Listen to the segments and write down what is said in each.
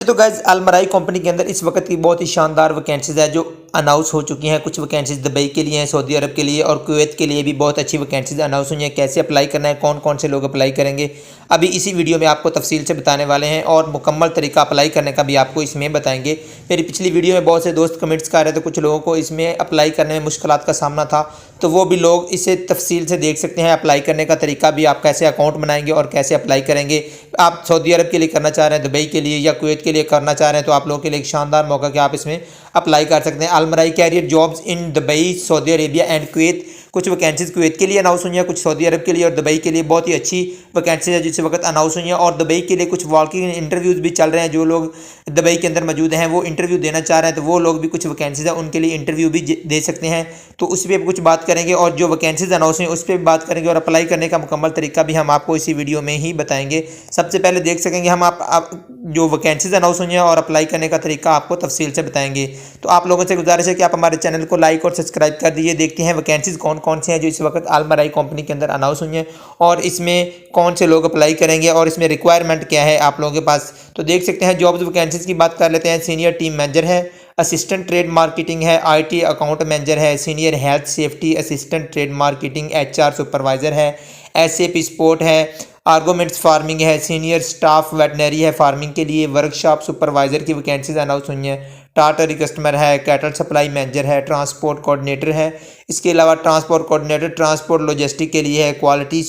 तो guys Almarai company के अंदर इस वक्त की बहुत ही शानदार वैकेंसीज है जो अनाउंस हो चुकी हैं। कुछ वैकेंसीज दुबई के लिए हैं, सऊदी अरब के लिए और कुवैत के लिए भी बहुत अच्छी वैकेंसीज अनाउंस हुई हैं। कैसे अप्लाई करना है, कौन कौन से लोग अप्लाई करेंगे, अभी इसी वीडियो में आपको तफसील से बताने वाले हैं और मुकम्मल तरीका अप्लाई करने का भी आपको इसमें बताएंगे। मेरी पिछली वीडियो में बहुत से दोस्त कमेंट्स कर रहे थे, कुछ लोगों को इसमें अप्लाई करने में मुश्किलात का सामना था, तो वो भी लोग इसे तफसील से देख सकते हैं। अप्लाई करने का तरीका भी, आप कैसे अकाउंट बनाएंगे और कैसे अप्लाई करेंगे। आप सऊदी अरब के लिए करना चाह रहे हैं, दुबई के लिए या कुवैत के लिए करना चाह रहे हैं, तो आप लोगों के लिए एक शानदार मौका कि आप इसमें अप्लाई कर सकते हैं। Almarai career jobs in Dubai, Saudi Arabia and Kuwait. कुछ वैकेंसीज कुवैत के लिए अनाउंस हुई हैं, कुछ सऊदी अरब के लिए और दुबई के लिए। बहुत ही अच्छी वैकेंसीज है जिस वक्त अनाउंस हुई हैं और दुबई के लिए कुछ वॉकिंग इंटरव्यूज़ भी चल रहे हैं। जो लोग दुबई के अंदर मौजूद हैं वो इंटरव्यू देना चाह रहे हैं, तो वो लोग भी कुछ वैकेंसीज है उनके लिए इंटरव्यू भी दे सकते हैं। तो उस पर कुछ बात करेंगे और जो वैकेंसीज अनाउंस हुई उस पर भी बात करेंगे और अप्लाई करने का मुकम्मल तरीका भी हम आपको इसी वीडियो में ही बताएंगे। सबसे पहले देख सकेंगे हम आप जो वैकेंसीज अनाउंस हुई हैं और अप्लाई करने का तरीका आपको तफसील से बताएंगे। तो आप लोगों से गुजारिश है कि आप हमारे चैनल को लाइक और सब्सक्राइब कर दीजिए। देखते हैं वैकेंसीज कौन कौन सी हैं जो इस वक्त अलमराई कंपनी के अंदर अनाउंस हुई हैं और इसमें कौन से लोग अप्लाई करेंगे और इसमें रिक्वायरमेंट क्या है आप लोगों के पास। तो देख सकते हैं जॉब्स वैकेंसीज की बात कर लेते हैं। सीनियर टीम मैनेजर है, असिस्टेंट ट्रेड मार्केटिंग है, आईटी अकाउंट मैनेजर है, senior health safety assistant trade marketing, HR supervisor है, एसएपी स्पोर्ट है, आर्गोमेंट्स फार्मिंग है, सीनियर स्टाफ वेटनरी है फार्मिंग के लिए, वर्कशॉप सुपरवाइजर की वैकेंसीज अनाउंस हुई हैं, टाटरी कस्टमर है, कैटल सप्लाई मैनेजर है, ट्रांसपोर्ट कोऑर्डिनेटर है। इसके अलावा ट्रांसपोर्ट कोऑर्डिनेटर ट्रांसपोर्ट लॉजिस्टिक के लिए है, क्वालिटी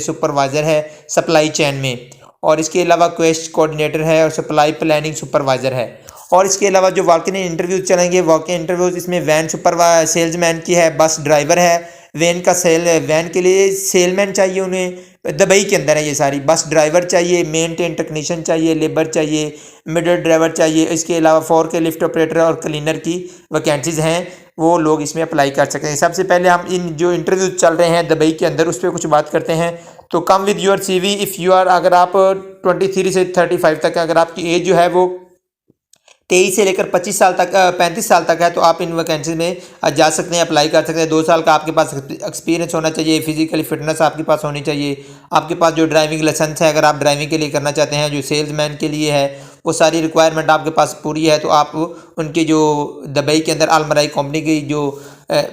सुपरवाइजर है सप्लाई चेन में, और इसके अलावा क्वेस्ट कोऑर्डिनेटर है और सप्लाई प्लानिंग सुपरवाइजर है। और इसके अलावा जो वॉक-इन इंटरव्यूज चलेंगे, वॉक-इन इंटरव्यूज इसमें वैन सेल्समैन की है, बस ड्राइवर है, वैन के लिए सेलमैन चाहिए उन्हें, दुबई के अंदर है ये सारी, बस ड्राइवर चाहिए, मेंटेन टेक्नीशियन चाहिए, लेबर चाहिए, मिडल ड्राइवर चाहिए। इसके अलावा फोर के लिफ्ट ऑपरेटर और क्लीनर की वैकेंसीज हैं, वो लोग इसमें अप्लाई कर सकते हैं। सबसे पहले हम इन जो इंटरव्यूज चल रहे हैं दुबई के अंदर उस पर कुछ बात करते हैं। तो come with your CV if you are, अगर आप 23 से 35 तक, अगर आपकी एज जो है वो 23 से लेकर 25 साल तक 35 साल तक है, तो आप इन वैकेंसी में जा सकते हैं, अप्लाई कर सकते हैं। 2 साल का आपके पास एक्सपीरियंस होना चाहिए, फिजिकली फिटनेस आपके पास होनी चाहिए, आपके पास जो ड्राइविंग लाइसेंस है अगर आप ड्राइविंग के लिए करना चाहते हैं, जो सेल्समैन के लिए है, वो सारी रिक्वायरमेंट आपके पास पूरी है। तो आप उनकी जो दुबई के अंदर अलमराई कंपनी की जो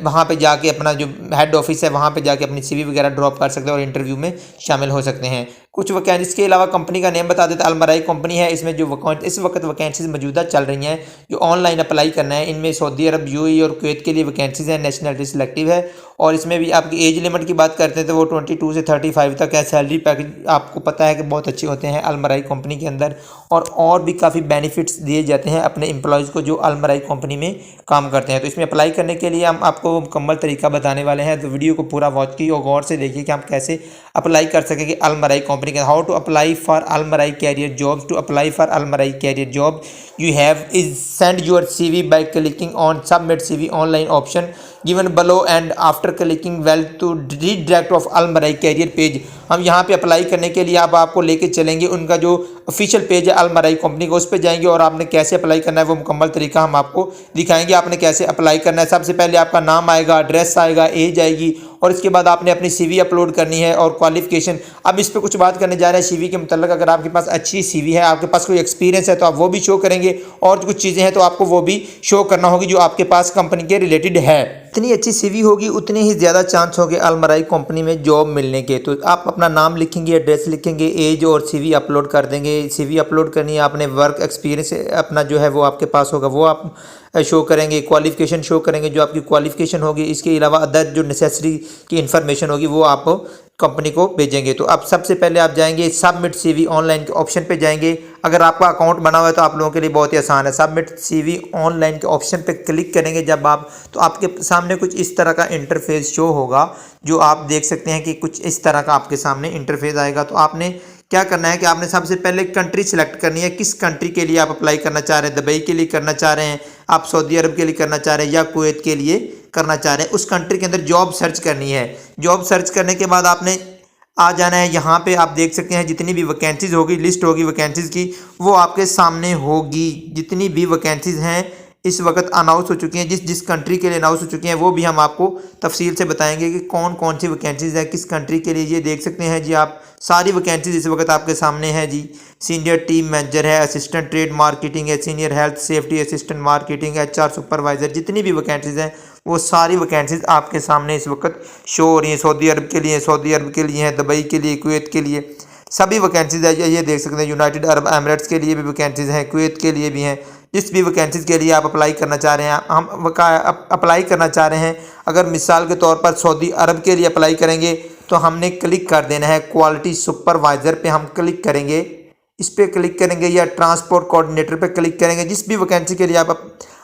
वहाँ पे जाके अपना जो हेड ऑफिस है वहाँ पे जाके अपनी सीवी वगैरह ड्रॉप कर सकते हैं और इंटरव्यू में शामिल हो सकते हैं। कुछ वैकेंसी, इसके अलावा कंपनी का नेम बता देते हैं, अलमराई कंपनी है। इसमें जो इस वक्त वैकेंसीज मौजूदा चल रही हैं जो ऑनलाइन अप्लाई करना है, इनमें सऊदी अरब, यूएई और कुवैत के लिए वैकेंसीज हैं, नेशनलिटी सिलेक्टिव है। और इसमें भी आपकी एज लिमिट की बात करते हैं तो वो 22 से 35 तक है। सैलरी पैकेज आपको पता है कि बहुत अच्छे होते हैं अलमराई कंपनी के अंदर, और भी काफ़ी बेनिफिट्स दिए जाते हैं अपने एम्प्लॉयज़ को जो अलमराई कंपनी में काम करते हैं। तो इसमें अप्लाई करने के लिए हम आपको मुकम्मल तरीका बताने वाले हैं, तो वीडियो को पूरा वॉच की और गौर से देखिए कि हम कैसे अप्लाई कर सकेंगे अलमराई कंपनी का। How to apply for Almarai career jobs. To apply for Almarai career job you have is send your CV by clicking on submit CV online option given below and after clicking well to redirect of Almarai career page. हम यहाँ पे apply करने के लिए अब आपको लेके चलेंगे उनका जो ऑफिशियल पेज है अलमराई कंपनी का, उस पर जाएंगे और आपने कैसे अप्लाई करना है वो मुकम्मल तरीका हम आपको दिखाएंगे। आपने कैसे अप्लाई करना है, सबसे पहले आपका नाम आएगा, एड्रेस आएगा, एज आएगी, और इसके बाद आपने अपनी सीवी अपलोड करनी है और क्वालिफिकेशन। अब इस पर कुछ बात करने जा रहे हैं सीवी के मतलब। अगर आपके पास अच्छी सीवी है, आपके पास कोई एक्सपीरियंस है, तो आप वो भी शो करेंगे, और कुछ चीज़ें हैं तो आपको वो भी शो करना होगी जो आपके पास कंपनी के रिलेटेड है। इतनी अच्छी सीवी होगी उतने ही ज़्यादा चांस होंगे अलमराई कंपनी में जॉब मिलने के। तो आप अपना नाम लिखेंगे, एड्रेस लिखेंगे, एज और सीवी अपलोड कर देंगे। सीवी अपलोड करनी है आपने, वर्क एक्सपीरियंस अपना जो है वो आपके पास होगा वो आप शो करेंगे, क्वालिफिकेशन शो करेंगे जो आपकी क्वालिफिकेशन होगी। इसके अलावा अदर जो नेसेसरी की इन्फॉर्मेशन होगी वो आप कंपनी को भेजेंगे। तो अब सबसे पहले आप जाएंगे सबमिट सीवी ऑनलाइन के ऑप्शन पे जाएंगे। अगर आपका अकाउंट बना हुआ है तो आप लोगों के लिए बहुत ही आसान है। सबमिट सीवी ऑनलाइन के ऑप्शन पे क्लिक करेंगे जब आप, तो आपके सामने कुछ इस तरह का इंटरफेस शो होगा जो आप देख सकते हैं कि कुछ इस तरह का आपके सामने इंटरफेस आएगा। तो आपने क्या करना है कि आपने सबसे पहले कंट्री सिलेक्ट करनी है, किस कंट्री के लिए आप अप्लाई करना चाह रहे हैं। दुबई के लिए करना चाह रहे हैं, आप सऊदी अरब के लिए करना चाह रहे हैं, या कुवैत के लिए करना चाह रहे हैं। उस कंट्री के अंदर जॉब सर्च करनी है। जॉब सर्च करने के बाद आपने आ जाना है यहाँ पे। आप देख सकते हैं जितनी भी वैकेंसीज होगी, लिस्ट होगी वैकेंसीज की, वो आपके सामने होगी। जितनी भी वैकेंसीज हैं इस वक्त अनाउंस हो चुकी हैं, जिस जिस कंट्री के लिए अनाउंस हो चुकी हैं वो भी हम आपको तफसील से बताएंगे कि कौन कौन सी वैकेंसीज़ है किस कंट्री के लिए। ये देख सकते हैं जी आप, सारी वैकेंसीज इस वक्त आपके सामने है जी। सीनियर टीम मैनेजर है, असिस्टेंट ट्रेड मार्केटिंग है, senior health safety assistant marketing, HR supervisor, जितनी भी वैकेंसीज़ हैं वो सारी वैकेंसीज आपके सामने इस वक्त शो हो रही हैं। सऊदी अरब के लिए, है, दुबई के लिए, कुवैत के लिए सभी वैकेंसीज है। ये देख सकते हैं, यूनाइटेड अरब एमिरेट्स के लिए भी वैकेंसीज हैं, कुवैत के लिए भी हैं। जिस भी वैकेंसीज के लिए आप अप्लाई करना चाह रहे हैं, हम अप्लाई करना चाह रहे हैं, अगर मिसाल के तौर पर सऊदी अरब के लिए अप्लाई करेंगे तो हमने क्लिक कर देना है क्वालिटी सुपरवाइज़र पे, हम क्लिक करेंगे, इस पर क्लिक करेंगे या ट्रांसपोर्ट कोऑर्डिनेटर पे क्लिक करेंगे। जिस भी वैकेंसी के लिए आप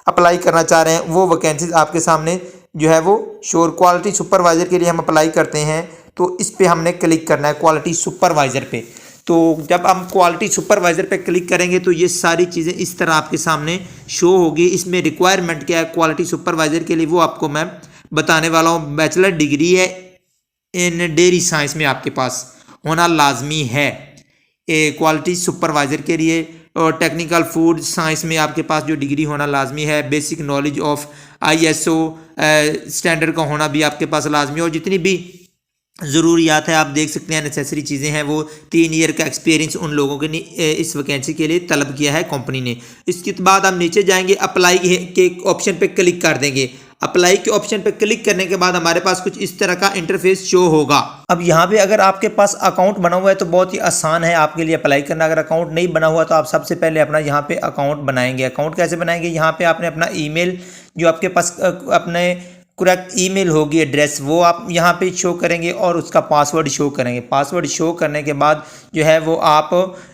अप्लाई करना चाह रहे हैं वो वैकेंसीज आपके सामने जो है वो शोर। क्वालिटी सुपरवाइज़र के लिए हम अप्लाई करते हैं तो इस पर हमने क्लिक करना है क्वालिटी सुपरवाइज़र पे। तो जब हम क्वालिटी सुपरवाइज़र पे क्लिक करेंगे तो ये सारी चीज़ें इस तरह आपके सामने शो होगी। इसमें रिक्वायरमेंट क्या है क्वालिटी सुपरवाइज़र के लिए वो आपको मैं बताने वाला हूँ। बैचलर डिग्री है इन डेयरी साइंस में आपके पास होना लाजमी है क्वालिटी सुपरवाइज़र के लिए, और टेक्निकल फूड साइंस में आपके पास जो डिग्री होना लाजमी है। Basic knowledge of ISO standard का होना भी आपके पास लाजमी है। और जितनी भी ज़रूरियात है आप देख सकते हैं, नेसेसरी चीज़ें हैं, वो 3 ईयर का एक्सपीरियंस उन लोगों के इस वैकेंसी के लिए तलब किया है कंपनी ने। इसके बाद हम नीचे जाएंगे, अप्लाई के ऑप्शन पे क्लिक कर देंगे। अप्लाई के ऑप्शन पे क्लिक करने के बाद हमारे पास कुछ इस तरह का इंटरफेस शो होगा। अब यहाँ पे अगर आपके पास अकाउंट बना हुआ है तो बहुत ही आसान है आपके लिए अप्लाई करना। अगर अकाउंट नहीं बना हुआ तो आप सबसे पहले अपना यहाँ पे अकाउंट बनाएंगे। अकाउंट कैसे बनाएंगे, यहाँ पे आपने अपना ईमेल जो आपके पास अपने करेक्ट ईमेल होगी, एड्रेस, वो आप यहाँ पे शो करेंगे और उसका पासवर्ड शो करेंगे। पासवर्ड शो करने के बाद जो है वो आप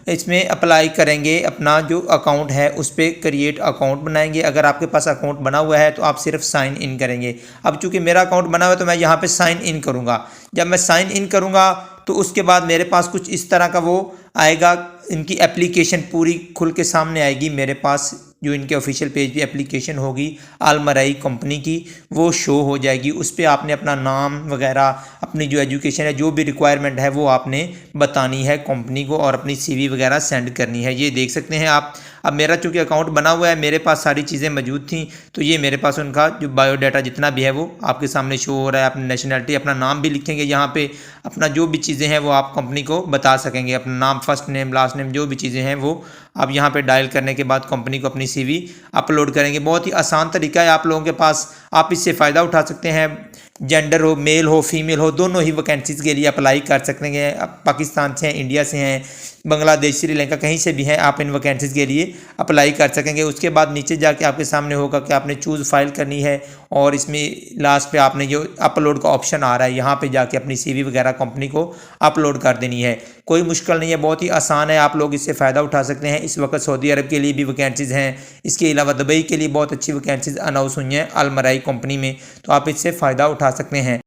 इसमें अप्लाई करेंगे, अपना जो अकाउंट है उस पर क्रिएट अकाउंट बनाएंगे। अगर आपके पास अकाउंट बना हुआ है तो आप सिर्फ साइन इन करेंगे। अब चूँकि मेरा अकाउंट बना हुआ है तो मैं यहाँ पर साइन इन करूँगा। जब मैं साइन इन करूँगा तो उसके बाद मेरे पास कुछ इस तरह का वो आएगा, इनकी एप्लीकेशन पूरी खुल के सामने आएगी। मेरे पास जो इनके ऑफिशियल पेज पे एप्लीकेशन होगी अलमराई कंपनी की वो शो हो जाएगी। उस पर आपने अपना नाम वगैरह, अपनी जो एजुकेशन है, जो भी रिक्वायरमेंट है वो आपने बतानी है कंपनी को और अपनी CV वगैरह सेंड करनी है। ये देख सकते हैं आप। अब मेरा चूँकि अकाउंट बना हुआ है, मेरे पास सारी चीज़ें मौजूद थी तो ये मेरे पास उनका जो बायोडाटा जितना भी है वो आपके सामने शो हो रहा है। अपनी नेशनलिटी, अपना नाम भी लिखेंगे यहाँ पे, अपना जो भी चीज़ें हैं वो आप कंपनी को बता सकेंगे। अपना नाम, फर्स्ट नेम, लास्ट नेम, जो भी चीज़ें हैं वो आप यहाँ पे डायल करने के बाद कंपनी को अपनी CV अपलोड करेंगे। बहुत ही आसान तरीका है आप लोगों के पास, आप इससे फ़ायदा उठा सकते हैं। जेंडर हो, मेल हो, फीमेल हो, दोनों ही वैकेंसीज़ के लिए अप्लाई कर सकते हैं। आप पाकिस्तान से हैं, इंडिया से हैं, बांग्लादेश, श्रीलंका, कहीं से भी हैं, आप इन वैकेंसीज़ के लिए अप्लाई कर सकेंगे। उसके बाद नीचे जाके आपके सामने होगा कि आपने चूज़ फाइल करनी है और इसमें लास्ट पे आपने जो अपलोड का ऑप्शन आ रहा है यहाँ पे जाके अपनी CV वगैरह कंपनी को अपलोड कर देनी है। कोई मुश्किल नहीं है, बहुत ही आसान है, आप लोग इससे फ़ायदा उठा सकते हैं। इस वक्त सऊदी अरब के लिए भी वैकेंसीज़ हैं, इसके अलावा दुबई के लिए बहुत अच्छी वैकेंसीज़ अनाउंस हुई हैं अलमराई कंपनी में, तो आप इससे फ़ायदा उठा सकते हैं।